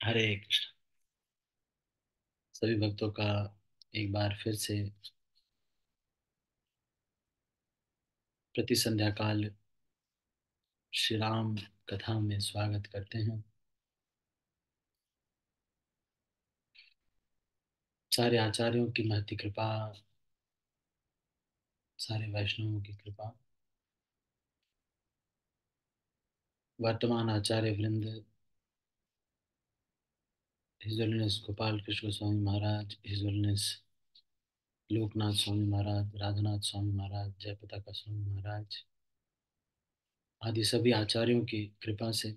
हरे कृष्ण। सभी भक्तों का एक बार फिर से प्रति संध्या काल श्री राम कथा में स्वागत करते हैं। सारे आचार्यों की महती कृपा, सारे वैष्णवों की कृपा, वर्तमान आचार्य वृंद, his holiness Gopal Krishna Swami Maharaj, his holiness Loknath Swami Maharaj, Radhanath Swami Maharaj, जयपताका Swami Maharaj आदि सभी आचार्यों की कृपा से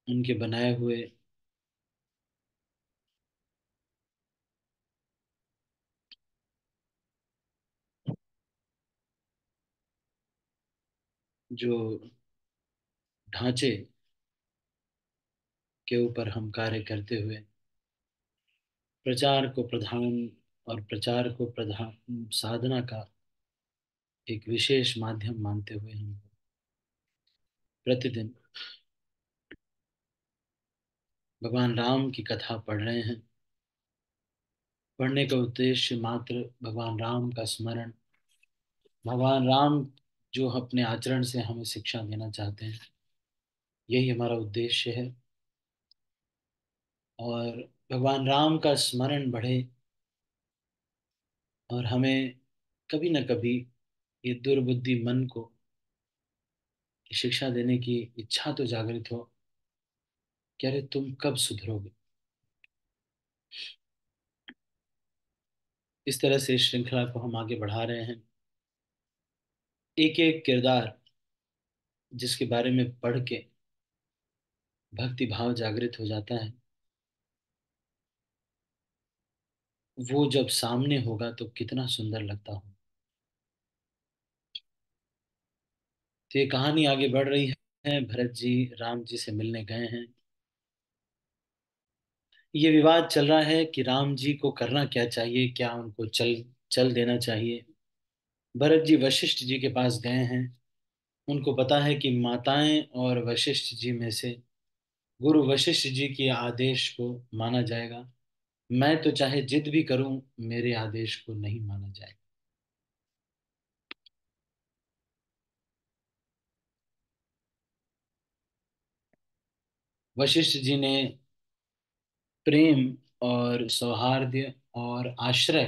उनके बनाए हुए जो ढांचे के ऊपर हम कार्य करते हुए प्रचार को प्रधान और प्रचार को प्रधान साधना का एक विशेष माध्यम मानते हुए हम प्रतिदिन भगवान राम की कथा पढ़ रहे हैं। पढ़ने का उद्देश्य मात्र भगवान राम का स्मरण, भगवान राम जो अपने आचरण से हमें शिक्षा देना चाहते हैं, यही हमारा उद्देश्य है। और भगवान राम का स्मरण बढ़े और हमें कभी न कभी ये दुर्बुद्धि मन को शिक्षा देने की इच्छा तो जागृत हो कि अरे तुम कब सुधरोगे। इस तरह से इस श्रृंखला को हम आगे बढ़ा रहे हैं। एक एक किरदार जिसके बारे में पढ़ के भक्ति भाव जागृत हो जाता है, वो जब सामने होगा तो कितना सुंदर लगता हो। तो ये कहानी आगे बढ़ रही है। भरत जी राम जी से मिलने गए हैं। ये विवाद चल रहा है कि राम जी को करना क्या चाहिए, क्या उनको चल चल देना चाहिए। भरत जी वशिष्ठ जी के पास गए हैं। उनको पता है कि माताएं और वशिष्ठ जी में से गुरु वशिष्ठ जी के आदेश को माना जाएगा। मैं तो चाहे जिद भी करूं, मेरे आदेश को नहीं माना जाएगा। वशिष्ठ जी ने प्रेम और सौहार्द और आश्रय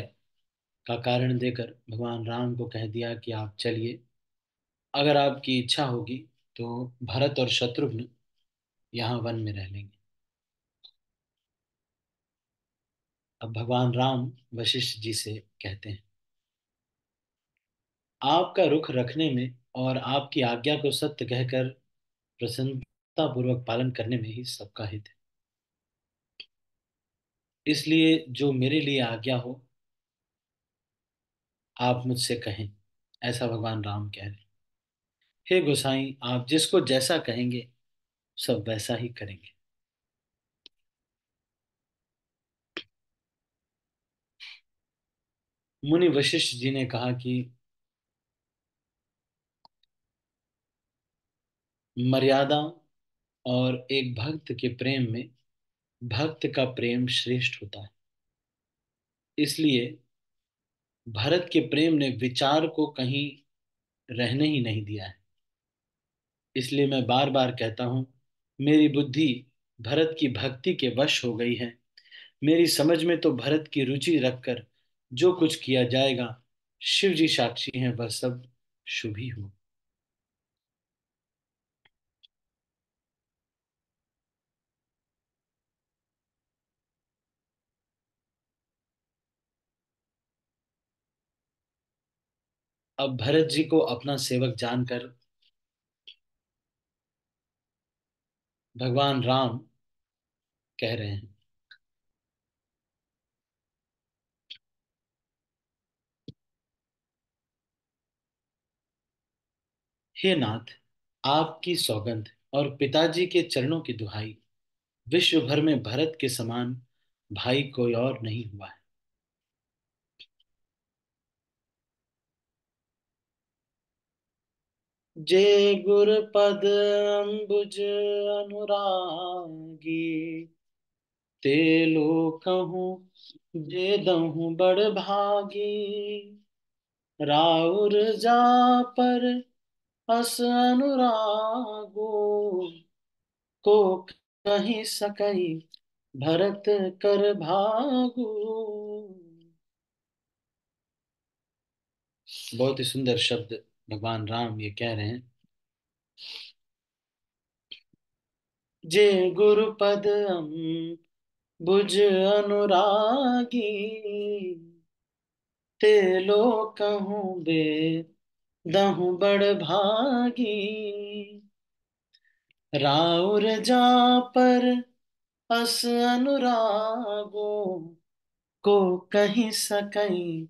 का कारण देकर भगवान राम को कह दिया कि आप चलिए, अगर आपकी इच्छा होगी तो भरत और शत्रुघ्न यहाँ वन में रह लेंगे। अब भगवान राम वशिष्ठ जी से कहते हैं, आपका रुख रखने में और आपकी आज्ञा को सत्य कहकर प्रसन्नता पूर्वक पालन करने में ही सबका हित है। इसलिए जो मेरे लिए आज्ञा हो आप मुझसे कहें। ऐसा भगवान राम कह रहे हैं। हे गोसाई, आप जिसको जैसा कहेंगे सब वैसा ही करेंगे। मुनि वशिष्ठ जी ने कहा कि मर्यादा और एक भक्त के प्रेम में भक्त का प्रेम श्रेष्ठ होता है। इसलिए भरत के प्रेम ने विचार को कहीं रहने ही नहीं दिया है। इसलिए मैं बार बार कहता हूं, मेरी बुद्धि भरत की भक्ति के वश हो गई है। मेरी समझ में तो भरत की रुचि रखकर जो कुछ किया जाएगा, शिव जी साक्षी हैं, वह सब शुभ ही हो। अब भरत जी को अपना सेवक जानकर भगवान राम कह रहे हैं, हे नाथ, आपकी सौगंध और पिताजी के चरणों की दुहाई, विश्व भर में भरत के समान भाई कोई और नहीं हुआ है। जे गुरपद अम्बुज अनुरागी, ते लोकहूँ जे दहूँ बड़ भागी। राउर जा पर अस अनुरागो, को कहीं सकई भरत कर भागु। बहुत ही सुंदर शब्द भगवान राम ये कह रहे हैं। जे गुरुपद बुझ अनुरागी, ते लोकहूँ बेदहूँ बड़ भागी। राउर जा पर अस अनुरागो, को कहीं सकई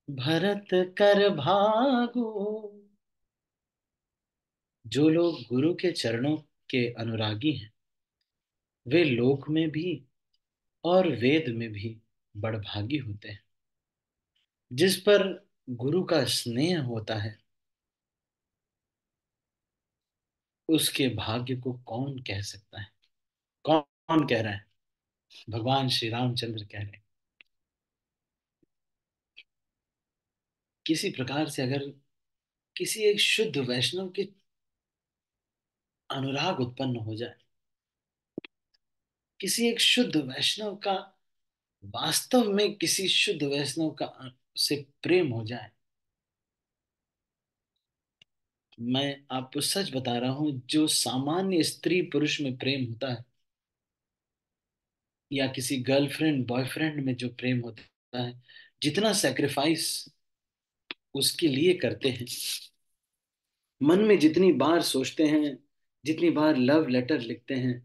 भरत कर भागु। जो लोग गुरु के चरणों के अनुरागी हैं, वे लोक में भी और वेद में भी बड़भागी होते हैं। जिस पर गुरु का स्नेह होता है, उसके भाग्य को कौन कह सकता है? कौन कह रहा है? भगवान श्री रामचंद्र कह रहे हैं। किसी प्रकार से अगर किसी एक शुद्ध वैष्णव के अनुराग उत्पन्न हो जाए, किसी एक शुद्ध वैष्णव का, वास्तव में किसी शुद्ध वैष्णव का से प्रेम हो जाए, मैं आपको सच बता रहा हूं, जो सामान्य स्त्री पुरुष में प्रेम होता है, या किसी गर्लफ्रेंड बॉयफ्रेंड में जो प्रेम होता है, जितना सेक्रीफाइस उसके लिए करते हैं, मन में जितनी बार सोचते हैं, जितनी बार लव लेटर लिखते हैं,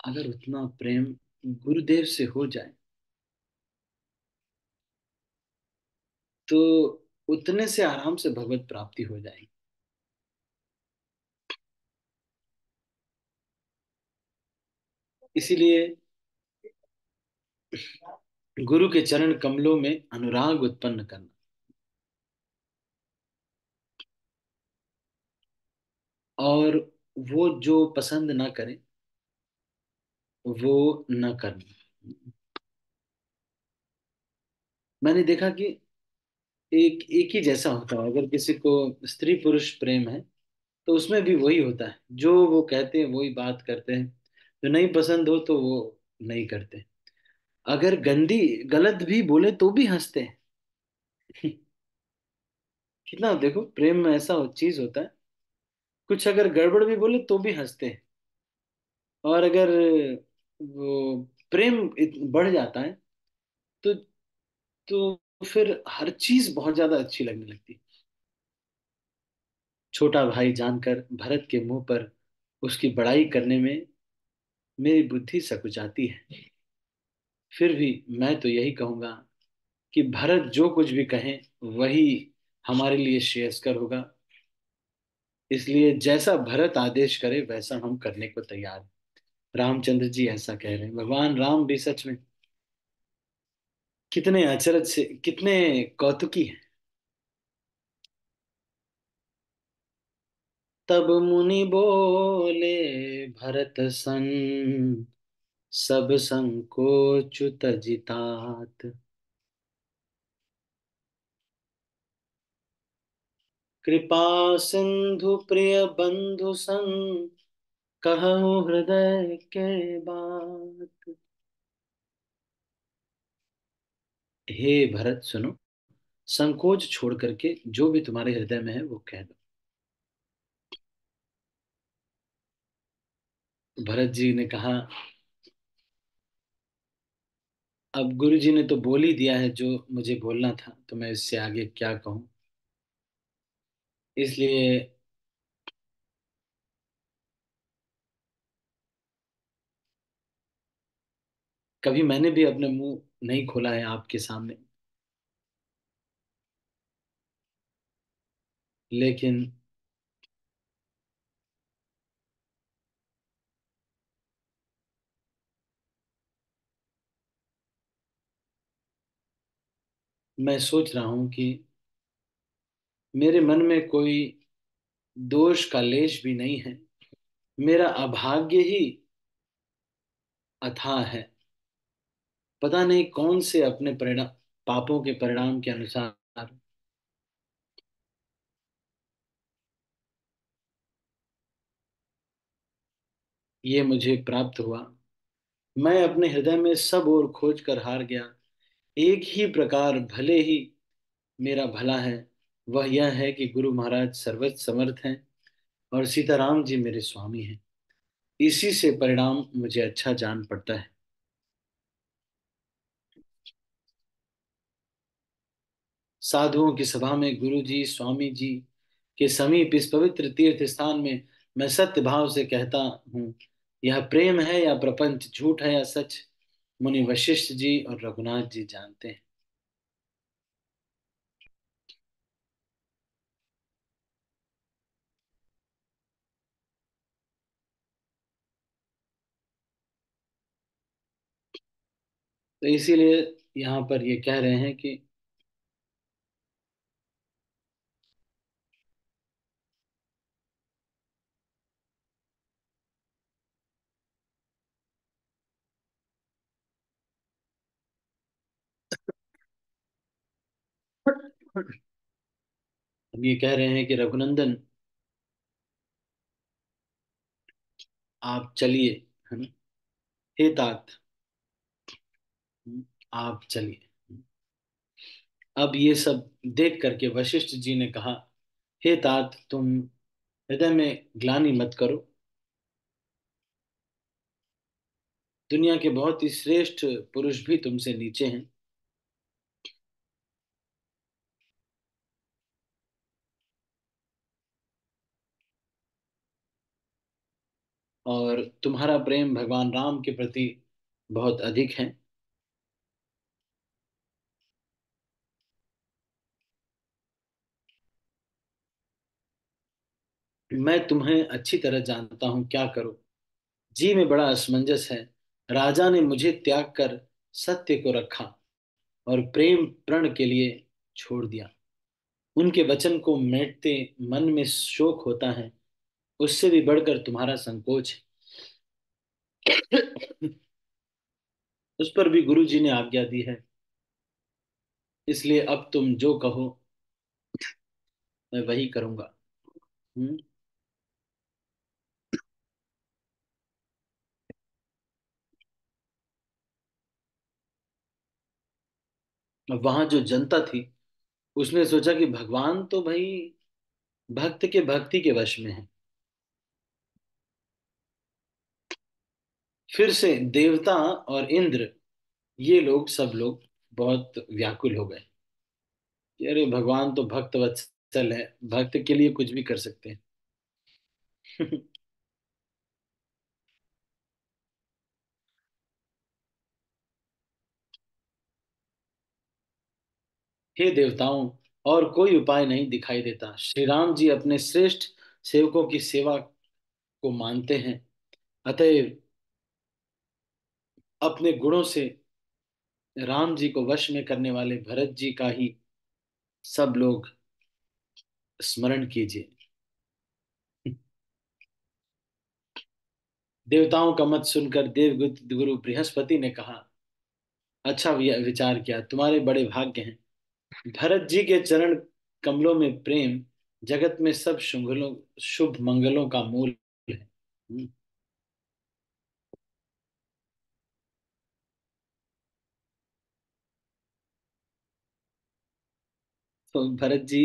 अगर उतना प्रेम गुरुदेव से हो जाए, तो उतने से आराम से भगवत प्राप्ति हो जाएगी। इसीलिए गुरु के चरण कमलों में अनुराग उत्पन्न करना, और वो जो पसंद ना करे वो न करना। मैंने देखा कि एक एक ही जैसा होता है। अगर किसी को स्त्री पुरुष प्रेम है, तो उसमें भी वही होता है, जो वो कहते हैं वही बात करते हैं, जो नहीं पसंद हो तो वो नहीं करते। अगर गंदी गलत भी बोले तो भी हंसते हैं। कितना देखो, प्रेम में ऐसा चीज होता है, कुछ अगर गड़बड़ भी बोले तो भी हंसते हैं। और अगर वो प्रेम बढ़ जाता है, तो फिर हर चीज बहुत ज्यादा अच्छी लगने लगती है। छोटा भाई जानकर भरत के मुंह पर उसकी बड़ाई करने में मेरी बुद्धि सकुचाती है। फिर भी मैं तो यही कहूंगा कि भरत जो कुछ भी कहें वही हमारे लिए श्रेयस्कर होगा। इसलिए जैसा भरत आदेश करे वैसा हम करने को तैयार हैं। रामचंद्र जी ऐसा कह रहे हैं। भगवान राम भी सच में कितने अचरज से, कितने कौतुकी हैं। तब मुनि बोले भरत सन, सब संकोच तजितात। कृपा सिंधु प्रिय बंधु सन, कहूँ हृदय के बात। हे भरत सुनो, संकोच छोड़ करके जो भी तुम्हारे हृदय में है वो कह दो। भरत जी ने कहा, अब गुरु जी ने तो बोल ही दिया है जो मुझे बोलना था, तो मैं इससे आगे क्या कहूँ। इसलिए कभी मैंने भी अपने मुंह नहीं खोला है आपके सामने, लेकिन मैं सोच रहा हूँ कि मेरे मन में कोई दोष का लेश भी नहीं है। मेरा अभाग्य ही अथाह है। पता नहीं कौन से अपने परिणाम, पापों के परिणाम के अनुसार ये मुझे प्राप्त हुआ। मैं अपने हृदय में सब ओर खोज कर हार गया। एक ही प्रकार भले ही मेरा भला है, वह यह है कि गुरु महाराज सर्वत्र समर्थ हैं और सीताराम जी मेरे स्वामी हैं। इसी से परिणाम मुझे अच्छा जान पड़ता है। साधुओं की सभा में गुरु जी स्वामी जी के समीप इस पवित्र तीर्थ स्थान में मैं सत्य भाव से कहता हूँ, यह प्रेम है या प्रपंच, झूठ है या सच, मुनि वशिष्ठ जी और रघुनाथ जी जानते हैं। तो इसीलिए यहाँ पर ये कह रहे हैं कि हम ये कह रहे हैं कि रघुनंदन, आप चलिए, है ना। हे तात, आप चलिए। अब ये सब देख करके वशिष्ठ जी ने कहा, हे तात, तुम हृदय में ग्लानि मत करो। दुनिया के बहुत ही श्रेष्ठ पुरुष भी तुमसे नीचे हैं। और तुम्हारा प्रेम भगवान राम के प्रति बहुत अधिक है। मैं तुम्हें अच्छी तरह जानता हूं, क्या करूं। जी में बड़ा असमंजस है। राजा ने मुझे त्याग कर सत्य को रखा और प्रेम प्रण के लिए छोड़ दिया। उनके वचन को मेटते मन में शोक होता है। उससे भी बढ़कर तुम्हारा संकोच है। उस पर भी गुरु जी ने आज्ञा दी है। इसलिए अब तुम जो कहो मैं वही करूंगा। हम्म। अब वहां जो जनता थी, उसने सोचा कि भगवान तो भाई भक्त के भक्ति के वश में है। फिर से देवता और इंद्र, ये लोग सब लोग बहुत व्याकुल हो गए कि अरे भगवान तो भक्त वत्सल है, भक्त के लिए कुछ भी कर सकते हैं। हे देवताओं, और कोई उपाय नहीं दिखाई देता। श्री राम जी अपने श्रेष्ठ सेवकों की सेवा को मानते हैं। अतएव अपने गुणों से राम जी को वश में करने वाले भरत जी का ही सब लोग स्मरण कीजिए। देवताओं का मत सुनकर देवगुरु गुरु बृहस्पति ने कहा, अच्छा विचार किया, तुम्हारे बड़े भाग्य हैं। भरत जी के चरण कमलों में प्रेम जगत में सब शुभ मंगलों का मूल है। हम्म। तो भरत जी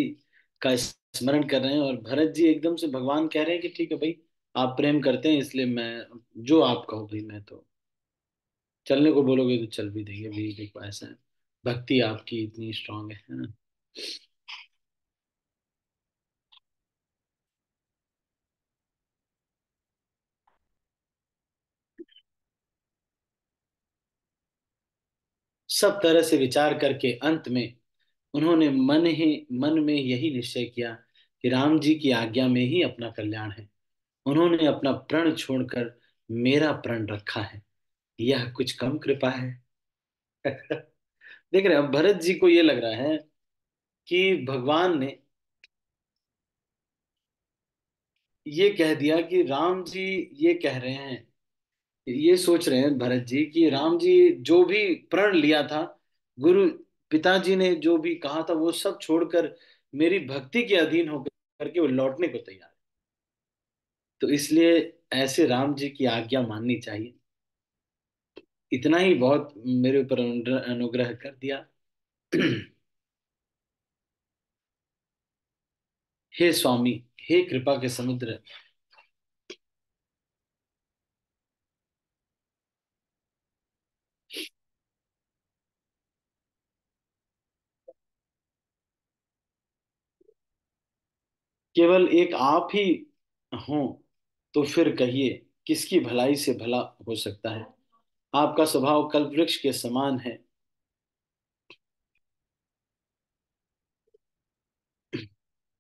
का स्मरण कर रहे हैं और भरत जी एकदम से भगवान कह रहे हैं कि ठीक है भाई, आप प्रेम करते हैं इसलिए मैं जो आप कहो भाई, मैं तो चलने को बोलोगे तो चल भी देंगे भाई, देखो ऐसा है, भक्ति आपकी इतनी स्ट्रांग है ना। सब तरह से विचार करके अंत में उन्होंने मन में यही निश्चय किया कि राम जी की आज्ञा में ही अपना कल्याण है। उन्होंने अपना प्रण छोड़कर मेरा प्रण रखा है। यह कुछ कम कृपा है। देख रहे हैं, अब भरत जी को ये लग रहा है कि भगवान ने ये कह दिया कि राम जी ये कह रहे हैं, ये सोच रहे हैं भरत जी कि राम जी जो भी प्रण लिया था, गुरु पिताजी ने जो भी कहा था वो सब छोड़कर मेरी भक्ति के अधीन होकर के वो लौटने को तैयार है। तो इसलिए ऐसे राम जी की आज्ञा माननी चाहिए। इतना ही बहुत मेरे ऊपर अनुग्रह कर दिया। हे स्वामी, हे कृपा के समुद्र। केवल एक आप ही हो तो फिर कहिए किसकी भलाई से भला हो सकता है। आपका स्वभाव कल्पवृक्ष के समान है।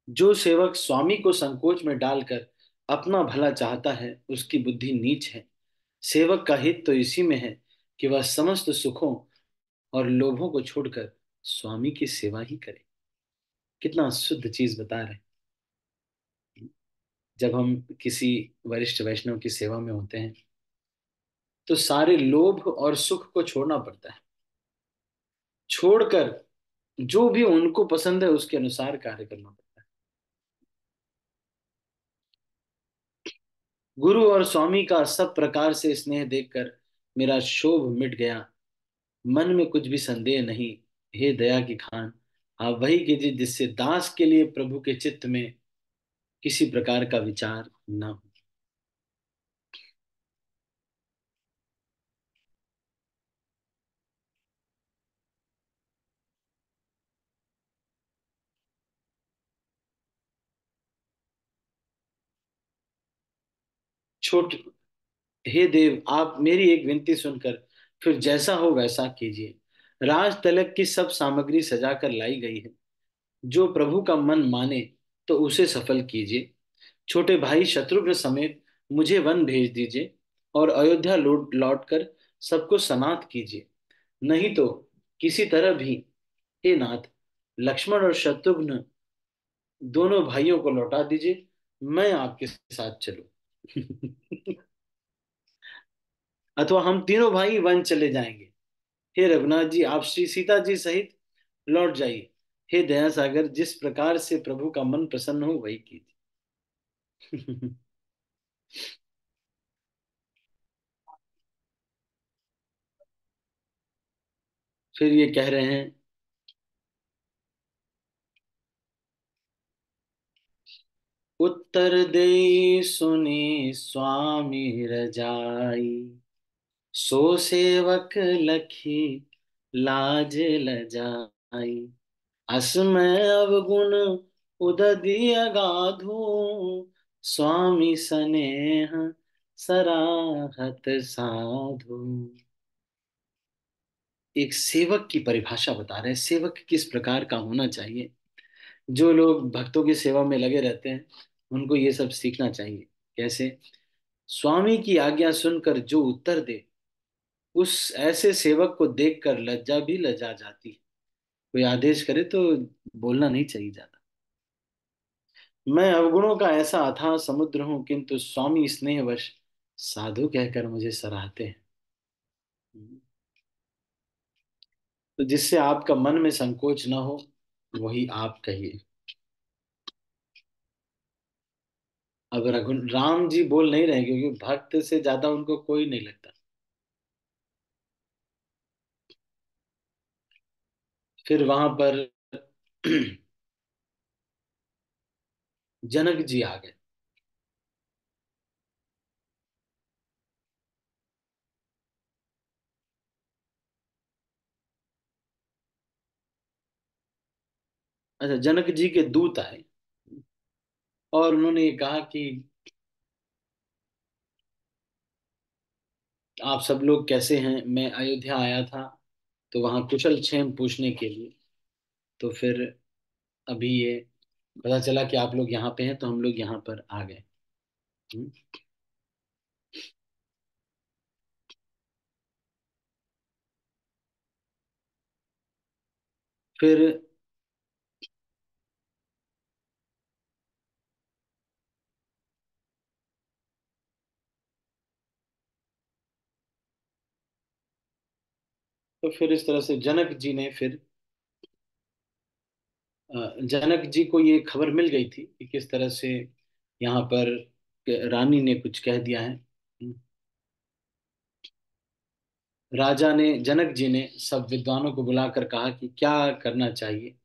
जो सेवक स्वामी को संकोच में डालकर अपना भला चाहता है उसकी बुद्धि नीच है। सेवक का हित तो इसी में है कि वह समस्त सुखों और लोभों को छोड़कर स्वामी की सेवा ही करे। कितना शुद्ध चीज बता रहे हैं। जब हम किसी वरिष्ठ वैष्णव की सेवा में होते हैं तो सारे लोभ और सुख को छोड़ना पड़ता है। छोड़कर जो भी उनको पसंद है उसके अनुसार कार्य करना पड़ता है। गुरु और स्वामी का सब प्रकार से स्नेह देखकर मेरा क्षोभ मिट गया। मन में कुछ भी संदेह नहीं। हे दया की खान, आप वही कीजिए जिससे दास के लिए प्रभु के चित्त में किसी प्रकार का विचार न हो। छोट हे देव, आप मेरी एक विनती सुनकर फिर जैसा हो वैसा कीजिए। राज तलक की सब सामग्री सजा कर लाई गई है। जो प्रभु का मन माने तो उसे सफल कीजिए। छोटे भाई शत्रुघ्न समेत मुझे वन भेज दीजिए और अयोध्या लौट लौट कर सबको सनाथ कीजिए। नहीं तो किसी तरह भी, हे नाथ, लक्ष्मण और शत्रुघ्न दोनों भाइयों को लौटा दीजिए। मैं आपके साथ चलूं। अथवा हम तीनों भाई वन चले जाएंगे। हे रघुनाथ जी, आप श्री सीता जी सहित लौट जाइए। हे दया सागर, जिस प्रकार से प्रभु का मन प्रसन्न हो वही कीजिए। फिर ये कह रहे हैं, उत्तर दे सुनी स्वामी रजाई, सो सेवक लखी लाज लजाई। असमय अवगुण उदधि अगाधु, स्वामी सनेह सराहत साधु। एक सेवक की परिभाषा बता रहे हैं, सेवक किस प्रकार का होना चाहिए। जो लोग भक्तों की सेवा में लगे रहते हैं उनको ये सब सीखना चाहिए। कैसे? स्वामी की आज्ञा सुनकर जो उत्तर दे, उस ऐसे सेवक को देखकर लज्जा भी लजा जाती है। कोई आदेश करे तो बोलना नहीं चाहिए ज्यादा। मैं अवगुणों का ऐसा अथाह समुद्र हूं, किंतु स्वामी स्नेहवश साधु कहकर मुझे सराहते हैं। तो जिससे आपका मन में संकोच ना हो वही आप कहिए। अब रघु राम जी बोल नहीं रहे क्योंकि भक्त से ज्यादा उनको कोई नहीं लगता। फिर वहां पर जनक जी आ गए। अच्छा, जनक जी के दूत आए और उन्होंने ये कहा कि आप सब लोग कैसे हैं। मैं अयोध्या आया था तो वहां कुशल क्षेम पूछने के लिए। तो फिर अभी ये पता चला कि आप लोग यहाँ पे हैं तो हम लोग यहाँ पर आ गए। हम्म। फिर तो फिर इस तरह से जनक जी ने फिर जनक जी को ये खबर मिल गई थी कि किस तरह से यहाँ पर रानी ने कुछ कह दिया है। राजा ने जनक जी ने सब विद्वानों को बुलाकर कहा कि क्या करना चाहिए।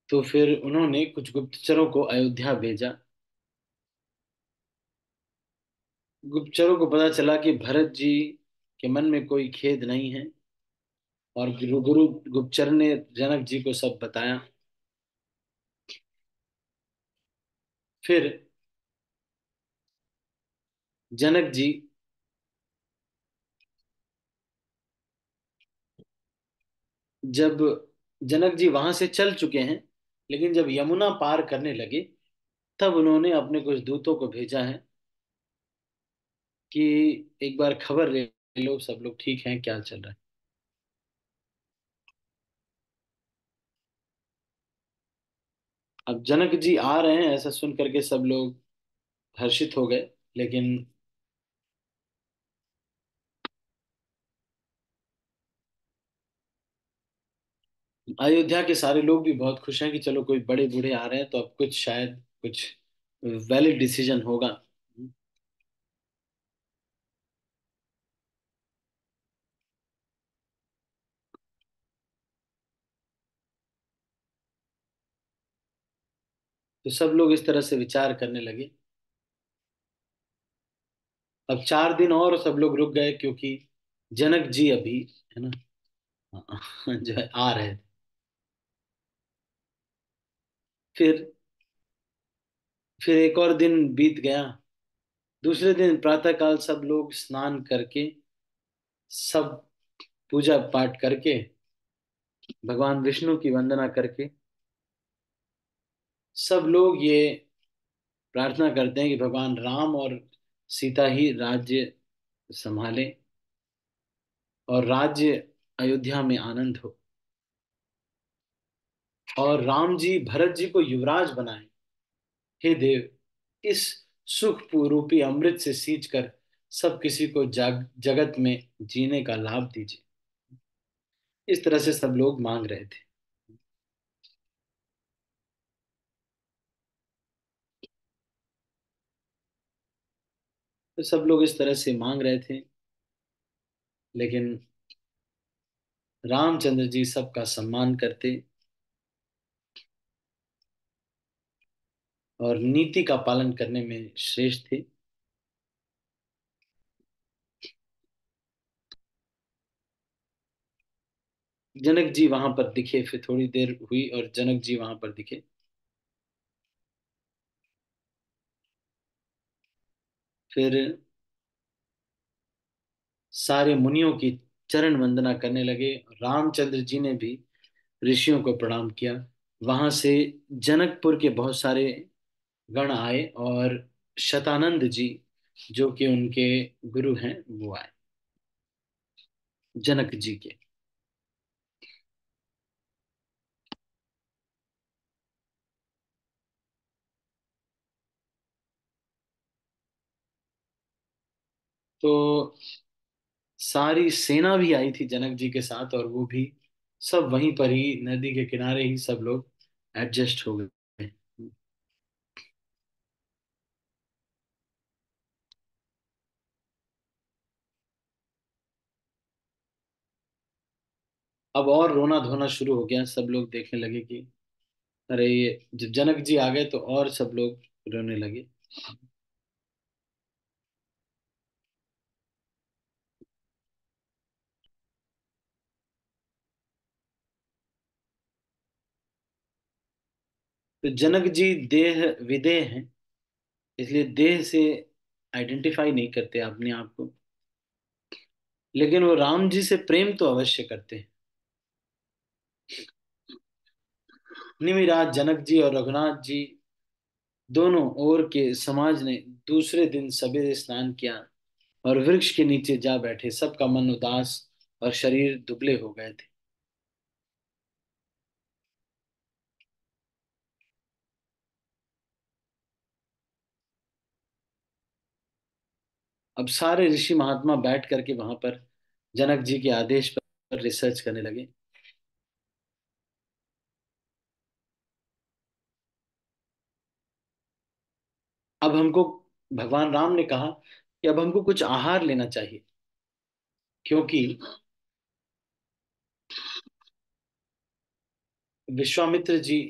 तो फिर उन्होंने कुछ गुप्तचरों को अयोध्या भेजा। गुप्तचरों को पता चला कि भरत जी के मन में कोई खेद नहीं है, और गुरु गुप्तचर ने जनक जी को सब बताया। फिर जनक जी जब जनक जी वहां से चल चुके हैं, लेकिन जब यमुना पार करने लगे तब उन्होंने अपने कुछ दूतों को भेजा है कि एक बार खबर ले लो सब लोग ठीक हैं, क्या चल रहा है। अब जनक जी आ रहे हैं ऐसा सुन करके सब लोग हर्षित हो गए, लेकिन अयोध्या के सारे लोग भी बहुत खुश हैं कि चलो कोई बड़े बूढ़े आ रहे हैं तो अब कुछ शायद कुछ वैलिड डिसीजन होगा। तो सब लोग इस तरह से विचार करने लगे। अब 4 दिन और सब लोग रुक गए क्योंकि जनक जी अभी, है ना, जो है आ रहे थे। फिर फिर एक और दिन बीत गया। दूसरे दिन प्रातःकाल सब लोग स्नान करके, सब पूजा पाठ करके, भगवान विष्णु की वंदना करके सब लोग ये प्रार्थना करते हैं कि भगवान राम और सीता ही राज्य संभाले और राज्य अयोध्या में आनंद हो, और राम जी भरत जी को युवराज बनाए। हे देव, इस सुख रूपी अमृत से सींच कर सब किसी को जगत में जीने का लाभ दीजिए। इस तरह से सब लोग मांग रहे थे। तो सब लोग इस तरह से मांग रहे थे, लेकिन रामचंद्र जी सबका सम्मान करते और नीति का पालन करने में श्रेष्ठ थे। जनक जी वहां पर दिखे, फिर थोड़ी देर हुई और जनक जी वहां पर दिखे। फिर सारे मुनियों की चरण वंदना करने लगे। रामचंद्र जी ने भी ऋषियों को प्रणाम किया। वहां से जनकपुर के बहुत सारे गण आए और शतानंद जी जो कि उनके गुरु हैं वो आए जनक जी के। तो सारी सेना भी आई थी जनक जी के साथ, और वो भी सब वहीं पर ही नदी के किनारे ही सब लोग एडजस्ट हो गए। अब और रोना धोना शुरू हो गया, सब लोग देखने लगे कि अरे ये जब जनक जी आ गए तो और सब लोग रोने लगे। तो जनक जी देह विदेह हैं, इसलिए देह से आइडेंटिफाई नहीं करते अपने आप को, लेकिन वो राम जी से प्रेम तो अवश्य करते हैं। निमिराज जनक जी और रघुनाथ जी दोनों ओर के समाज ने दूसरे दिन सवेरे स्नान किया और वृक्ष के नीचे जा बैठे। सबका मन उदास और शरीर दुबले हो गए थे। अब सारे ऋषि महात्मा बैठ करके वहां पर जनक जी के आदेश पर रिसर्च करने लगे। अब हमको भगवान राम ने कहा कि अब हमको कुछ आहार लेना चाहिए, क्योंकि विश्वामित्र जी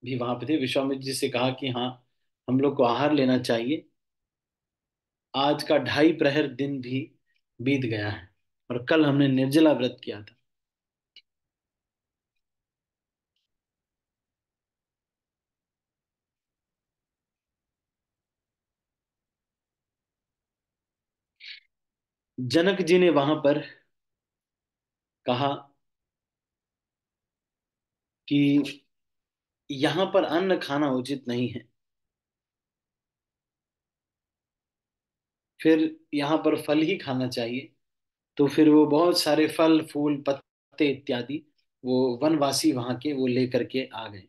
भी वहां पे थे। विश्वामित्र जी से कहा कि हाँ, हम लोग को आहार लेना चाहिए। आज का 2.5 प्रहर दिन भी बीत गया है और कल हमने निर्जला व्रत किया था। जनक जी ने वहां पर कहा कि यहाँ पर अन्न खाना उचित नहीं है। फिर यहाँ पर फल ही खाना चाहिए। तो फिर वो बहुत सारे फल फूल पत्ते इत्यादि वो वनवासी वहां के वो लेकर के आ गए।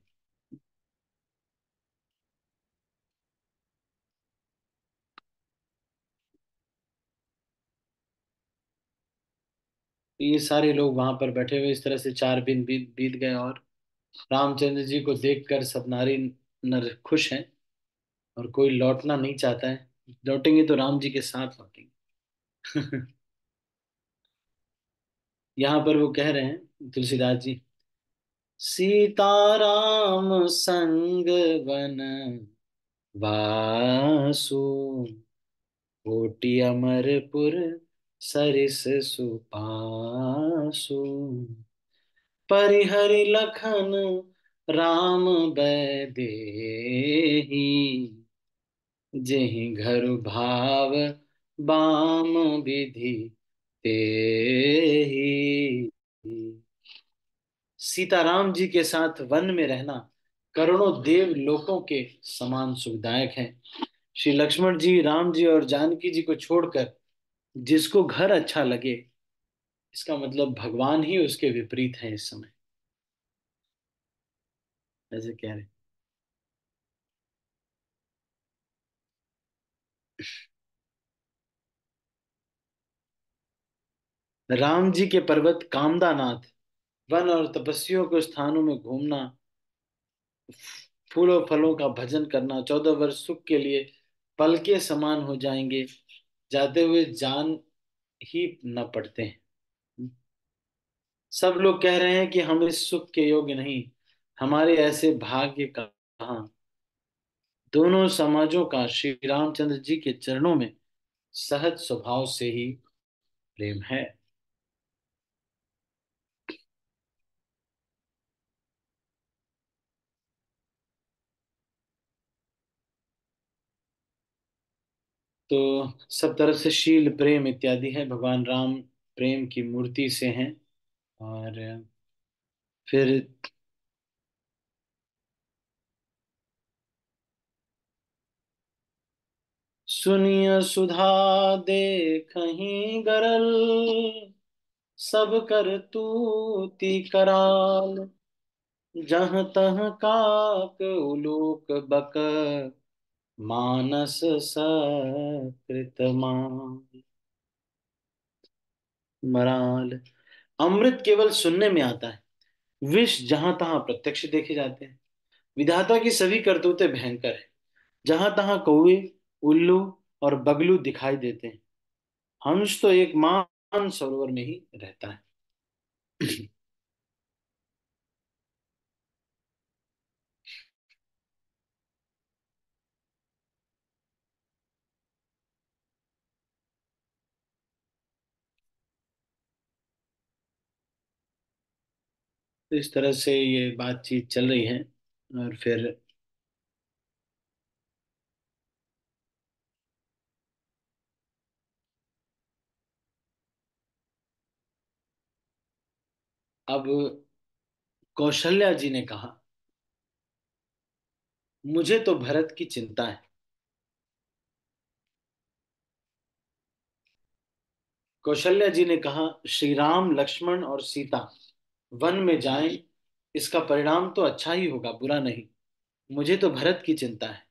तो ये सारे लोग वहां पर बैठे हुए, इस तरह से 4 दिन बीत बीत गए और रामचंद्र जी को देखकर सब नारी नर खुश हैं और कोई लौटना नहीं चाहता है। लौटेंगे तो राम जी के साथ लौटेंगे। यहाँ पर वो कह रहे हैं तुलसीदास जी, सीताराम संग वन वासु, कोटि अमरपुर सरिस सुपासु, परिहरि लखन राम बैदेही, जेहि घर भाव बाम विधि तेहि। सीताराम जी के साथ वन में रहना करोड़ों देव लोकों के समान सुखदायक है। श्री लक्ष्मण जी, राम जी और जानकी जी को छोड़कर जिसको घर अच्छा लगे, इसका मतलब भगवान ही उसके विपरीत हैं इस समय, ऐसे कह रहे। राम जी के पर्वत कामदानाथ, वन और तपस्वियों के स्थानों में घूमना, फूलों फलों का भजन करना, 14 वर्ष सुख के लिए पल के समान हो जाएंगे, जाते हुए जान ही न पड़ते हैं। सब लोग कह रहे हैं कि हम इस सुख के योग्य नहीं, हमारे ऐसे भाग्य कहाँ। दोनों समाजों का श्री रामचंद्र जी के चरणों में सहज स्वभाव से ही प्रेम है। तो सब तरफ से शील प्रेम इत्यादि है, भगवान राम प्रेम की मूर्ति से हैं। और फिर सुनिय सुधा देखहीं गरल, सब कर तूती कराल, जहाँ तहाँ काक उलूक बक, मानस सकृत माल। मराल, अमृत केवल सुनने में आता है, विष जहां तहां प्रत्यक्ष देखे जाते हैं। विधाता की सभी करतूतें भयंकर है, जहां तहां कौवे, उल्लू और बगलू दिखाई देते हैं। हंस तो एक मान सरोवर में ही रहता है। तो इस तरह से ये बातचीत चल रही है। और फिर अब कौशल्या जी ने कहा, मुझे तो भरत की चिंता है। कौशल्या जी ने कहा, श्री राम लक्ष्मण और सीता वन में जाएं, इसका परिणाम तो अच्छा ही होगा, बुरा नहीं। मुझे तो भरत की चिंता है।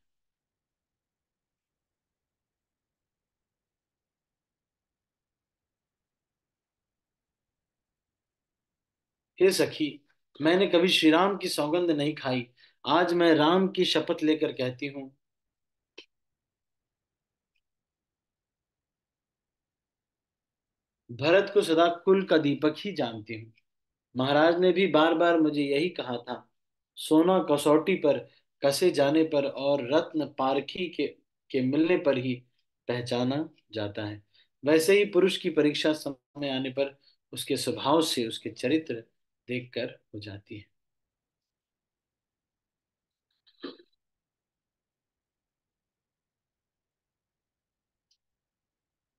हे सखी, मैंने कभी श्री राम की सौगंध नहीं खाई। आज मैं राम की शपथ लेकर कहती हूँ, भरत को सदा कुल का दीपक ही जानती हूँ। महाराज ने भी बार बार मुझे यही कहा था। सोना कसौटी पर कसे जाने पर और रत्न पारखी के मिलने पर ही पहचाना जाता है। वैसे ही पुरुष की परीक्षा समय आने पर उसके स्वभाव से उसके चरित्र देखकर हो जाती है।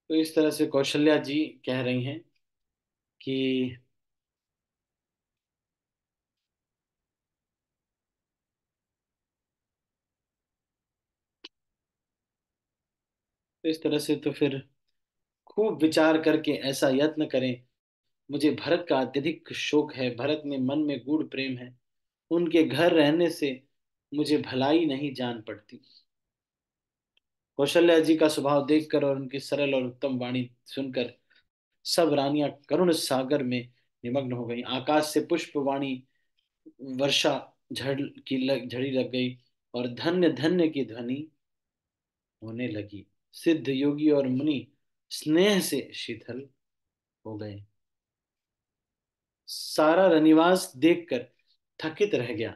तो इस तरह से कौशल्या जी कह रही हैं कि तो इस तरह से तो फिर खूब विचार करके ऐसा यत्न करें। मुझे भरत का अत्यधिक शोक है, भरत में मन में गूढ़ प्रेम है। उनके घर रहने से मुझे भलाई नहीं जान पड़ती। कौशल्या जी का स्वभाव देखकर और उनकी सरल और उत्तम वाणी सुनकर सब रानियां करुण सागर में निमग्न हो गईं। आकाश से पुष्प वाणी वर्षा झड़ी लग गई और धन्य धन्य की ध्वनि होने लगी। सिद्ध योगी और मुनि स्नेह से शीतल हो गए। सारा रनिवास देखकर थकित रह गया।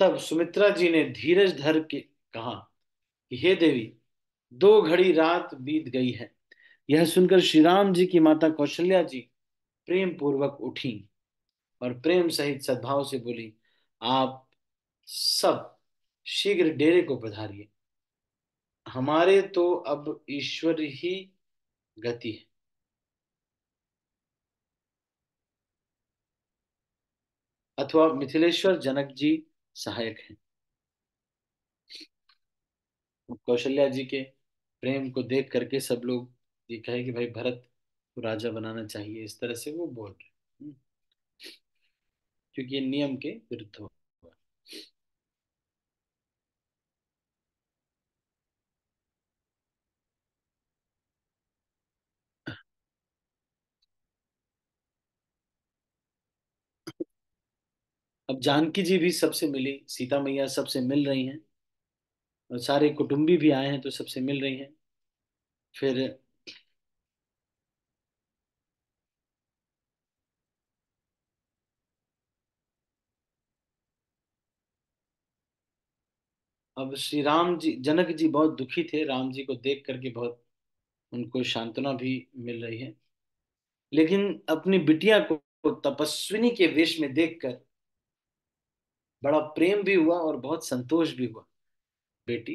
तब सुमित्रा जी ने धीरज धर के कहा कि हे देवी, 2 घड़ी रात बीत गई है। यह सुनकर श्री राम जी की माता कौशल्या जी प्रेम पूर्वक उठी और प्रेम सहित सद्भाव से बोली, आप सब शीघ्र डेरे को पधारिए। हमारे तो अब ईश्वर ही गति है। अथवा मिथिलेश्वर जनक जी सहायक हैं। कौशल्या जी के प्रेम को देख करके सब लोग ये कहे कि भाई भरत को राजा बनाना चाहिए, इस तरह से वो बोल रहे हैं। क्योंकि ये नियम के विरुद्ध हो। अब जानकी जी भी सबसे मिली, सीता मैया सबसे मिल रही हैं और सारे कुटुंबी भी आए हैं तो सबसे मिल रही हैं। फिर अब श्री राम जी, जनक जी बहुत दुखी थे, राम जी को देख करके बहुत उनको सांत्वना भी मिल रही है। लेकिन अपनी बिटिया को तपस्विनी के वेश में देखकर बड़ा प्रेम भी हुआ और बहुत संतोष भी हुआ। बेटी,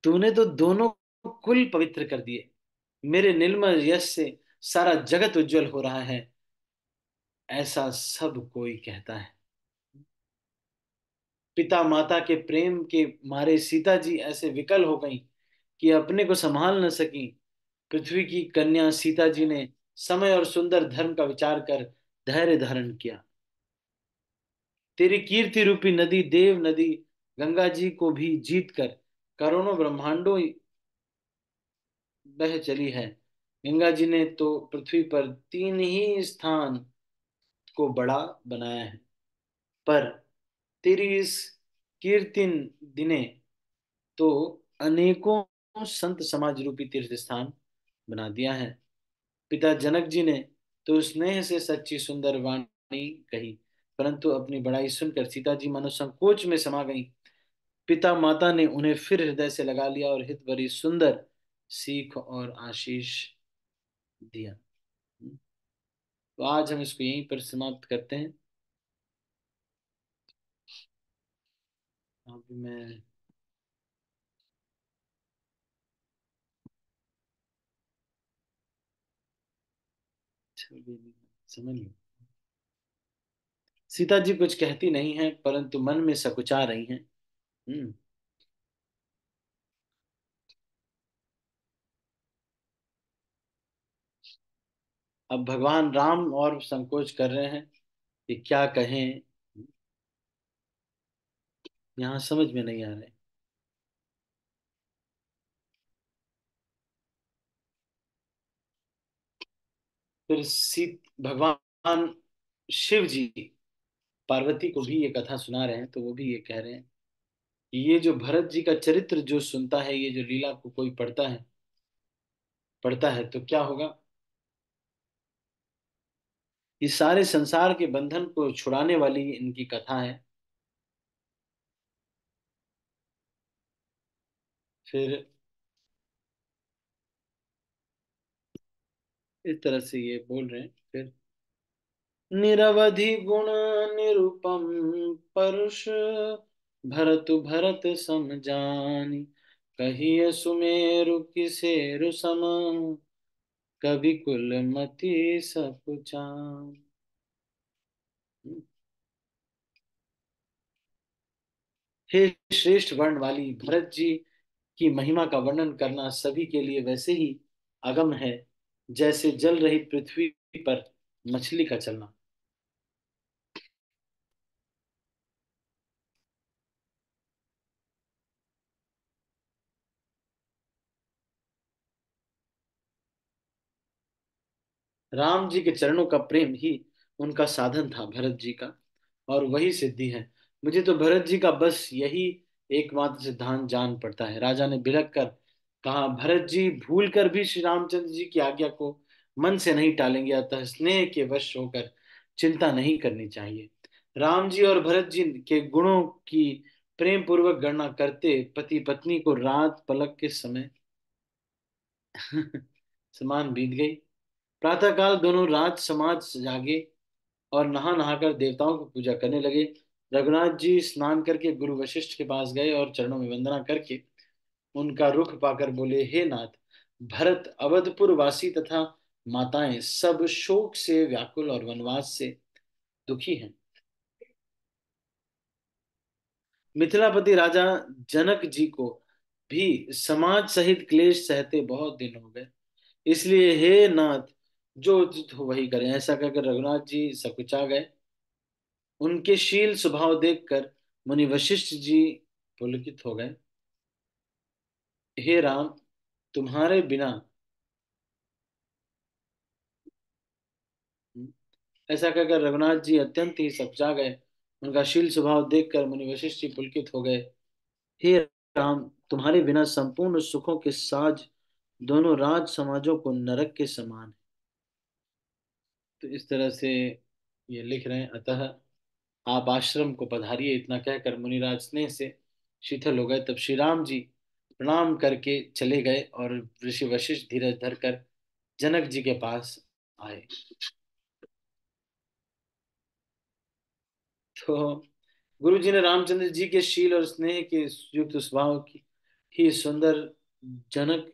तूने तो दोनों कुल पवित्र कर दिए। मेरे निर्मल यश से सारा जगत उज्जवल हो रहा है, ऐसा सब कोई कहता है। पिता माता के प्रेम के मारे सीता जी ऐसे विकल हो गईं कि अपने को संभाल न सकी। पृथ्वी की कन्या सीता जी ने समय और सुंदर धर्म का विचार कर धैर्य धारण किया। तेरी कीर्ति रूपी नदी, देव नदी गंगा जी को भी जीत कर करोड़ों ब्रह्मांडों बह चली है। गंगा जी ने तो पृथ्वी पर 3 ही स्थान को बड़ा बनाया है, पर तेरी इस कीर्तिन दिने तो अनेकों संत समाज रूपी तीर्थ स्थान बना दिया है। पिता जनक जी ने तो स्नेह से सच्ची सुंदर वाणी कही, परंतु अपनी बड़ाई सुनकर सीता जी मानो संकोच में समा गई। पिता माता ने उन्हें फिर हृदय से लगा लिया और हित भरी सुंदर सीख और आशीष दिया। तो आज हम इसको यहीं पर समाप्त करते हैं। अभी मैं समझ लो। सीता जी कुछ कहती नहीं है परंतु मन में सकुचा रही हैं। हम्म। अब भगवान राम और संकोच कर रहे हैं कि क्या कहें, यहाँ समझ में नहीं आ रहे। फिर भगवान शिव जी पार्वती को भी ये कथा सुना रहे हैं, तो वो भी ये कह रहे हैं कि ये जो भरत जी का चरित्र जो सुनता है, ये जो लीला को कोई पढ़ता है तो क्या होगा। ये सारे संसार के बंधन को छुड़ाने वाली इनकी कथा है। फिर इस तरह से ये बोल रहे हैं। फिर निरवधि गुण निरूपम परुष भरतु भरत सम जानि, कहिय सुमेरु किसेरु सम, कवि कुल मति सकुचान। हे श्रेष्ठ वर्ण वाली भरत जी की महिमा का वर्णन करना सभी के लिए वैसे ही अगम है जैसे जल रहित पृथ्वी पर मछली का चलना। राम जी के चरणों का प्रेम ही उनका साधन था भरत जी का, और वही सिद्धि है। मुझे तो भरत जी का बस यही एकमात्र सिद्धांत जान पड़ता है। राजा ने बिलख कर कहा, भरत जी भूल कर भी श्री रामचंद्र जी की आज्ञा को मन से नहीं टालेंगे, अतः स्नेह के वश होकर चिंता नहीं करनी चाहिए। राम जी और भरत जी के गुणों की प्रेम पूर्वक गणना करते पति पत्नी को रात पलक के समय समान बीत गई। प्रातःकाल दोनों राज समाज जागे और नहा नहाकर देवताओं की पूजा करने लगे। रघुनाथ जी स्नान करके गुरु वशिष्ठ के पास गए और चरणों में वंदना करके उनका रुख पाकर बोले, हे नाथ, भरत अवधपुर वासी तथा माताएं सब शोक से व्याकुल और वनवास से दुखी हैं। मिथिलापति राजा जनक जी को भी समाज सहित क्लेश सहते बहुत दिन हो गए, इसलिए हे नाथ, जो उचित हो वही करें। ऐसा कहकर रघुनाथ जी सकुचा गए। उनके शील स्वभाव देखकर मुनि वशिष्ठ जी पुलकित हो गए। हे राम, तुम्हारे बिना, ऐसा कहकर रघुनाथ जी अत्यंत ही सकुचा गए। उनका शील स्वभाव देखकर मुनि वशिष्ठ जी पुलकित हो गए। हे राम, तुम्हारे बिना संपूर्ण सुखों के साज दोनों राज समाजों को नरक के समान है। तो इस तरह से ये लिख रहे हैं। अतः आप आश्रम को पधारिए, इतना कहकर मुनिराज स्नेह से शीतल हो गए। तब श्री राम जी प्रणाम करके चले गए और ऋषि वशिष्ठ धीरज धरकर जनक जी के पास आए। तो गुरु जी ने रामचंद्र जी के शील और स्नेह के युक्त स्वभाव की ही सुंदर जनक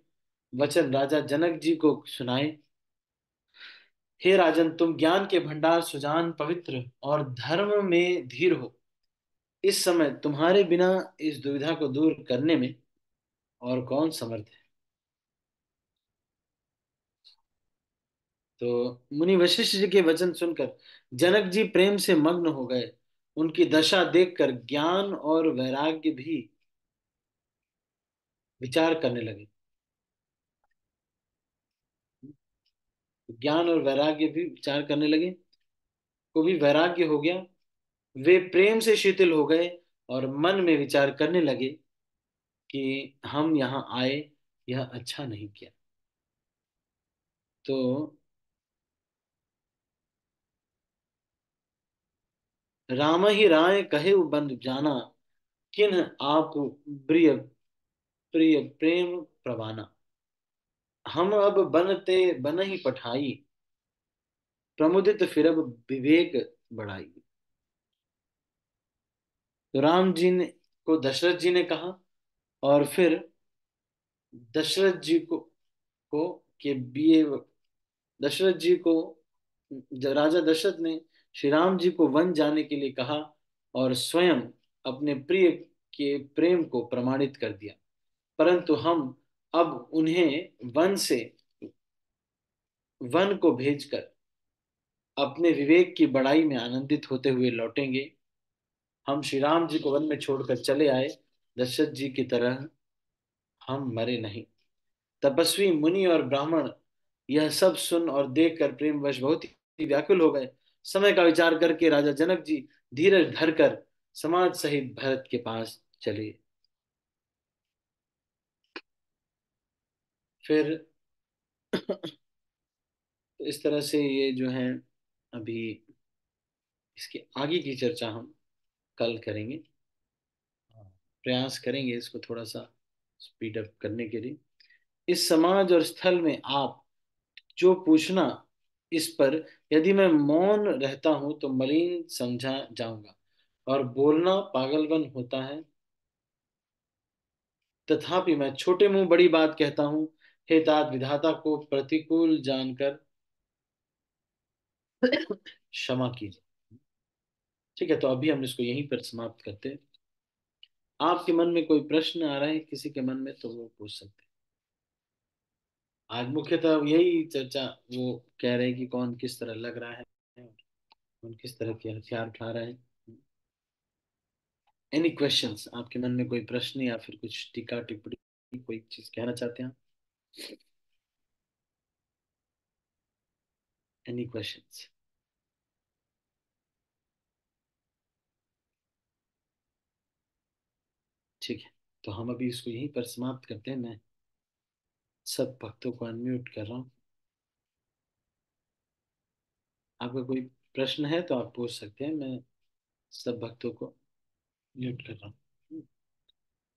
वचन राजा जनक जी को सुनाए। हे राजन, तुम ज्ञान के भंडार, सुजान, पवित्र और धर्म में धीर हो। इस समय तुम्हारे बिना इस दुविधा को दूर करने में और कौन समर्थ है। तो मुनि वशिष्ठ जी के वचन सुनकर जनक जी प्रेम से मग्न हो गए। उनकी दशा देखकर ज्ञान और वैराग्य भी विचार करने लगे। ज्ञान और वैराग्य भी विचार करने लगे, को भी वैराग्य हो गया। वे प्रेम से शिथिल हो गए और मन में विचार करने लगे कि हम यहाँ आए, यह अच्छा नहीं किया। तो राम ही राय कहे बंधु जाना, किन्ह आप प्रिय प्रिय प्रेम प्रवाना। हम अब बनते बन ही पठाई, प्रमुदित फिरब विवेक बढ़ाई। तो राम जी ने को दशरथ जी ने कहा, और फिर दशरथ जी को के बीए दशरथ जी को राजा दशरथ ने श्री राम जी को वन जाने के लिए कहा और स्वयं अपने प्रिय के प्रेम को प्रमाणित कर दिया। परंतु हम अब उन्हें वन को भेजकर अपने विवेक की बड़ाई में आनंदित होते हुए लौटेंगे। हम श्री राम जी को वन में छोड़कर चले आए, दशरथ जी की तरह हम मरे नहीं। तपस्वी मुनि और ब्राह्मण यह सब सुन और देख कर प्रेमवश बहुत ही व्याकुल हो गए। समय का विचार करके राजा जनक जी धीरज धरकर समाज सहित भरत के पास चले। फिर तो इस तरह से ये जो है, अभी इसकी आगे की चर्चा हम कल करेंगे। प्रयास करेंगे इसको थोड़ा सा स्पीड अप करने के लिए। इस समाज और स्थल में आप जो पूछना, इस पर यदि मैं मौन रहता हूं तो मलिन समझा जाऊंगा और बोलना पागलपन होता है। तथापि मैं छोटे मुंह बड़ी बात कहता हूं। हे तात, विधाता को प्रतिकूल जानकर क्षमा कीजिए। ठीक है, तो अभी हम इसको यहीं पर समाप्त करते हैं। आपके मन में कोई प्रश्न आ रहा है किसी के मन में, तो वो पूछ सकते हैं। आज मुख्यतः यही चर्चा, वो कह रहे हैं कि कौन किस तरह लग रहा है, कौन किस तरह के हथियार उठा रहा है। एनी क्वेश्चंस, आपके मन में कोई प्रश्न या फिर कुछ टीका टिप्पणी, कोई चीज कहना चाहते हैं? Any questions? ठीक है, तो हम अभी इसको यहीं पर समाप्त करते हैं। मैं सब भक्तों को अनम्यूट कर रहा हूँ। आपका कोई प्रश्न है तो आप पूछ सकते हैं। मैं सब भक्तों को म्यूट कर रहा हूँ।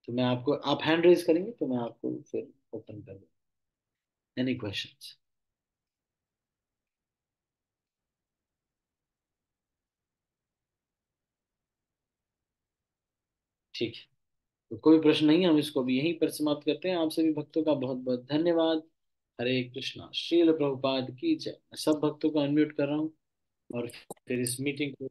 तो मैं आपको, आप हैंड रेज करेंगे तो मैं आपको फिर ओपन कर दूँ। Any questions? ठीक है, तो कोई प्रश्न नहीं है, हम इसको भी यहीं पर समाप्त करते हैं। आप सभी भक्तों का बहुत बहुत धन्यवाद। हरे कृष्णा, श्रील प्रभुपाद की जय। मैं सब भक्तों को अनम्यूट कर रहा हूँ और फिर इस मीटिंग को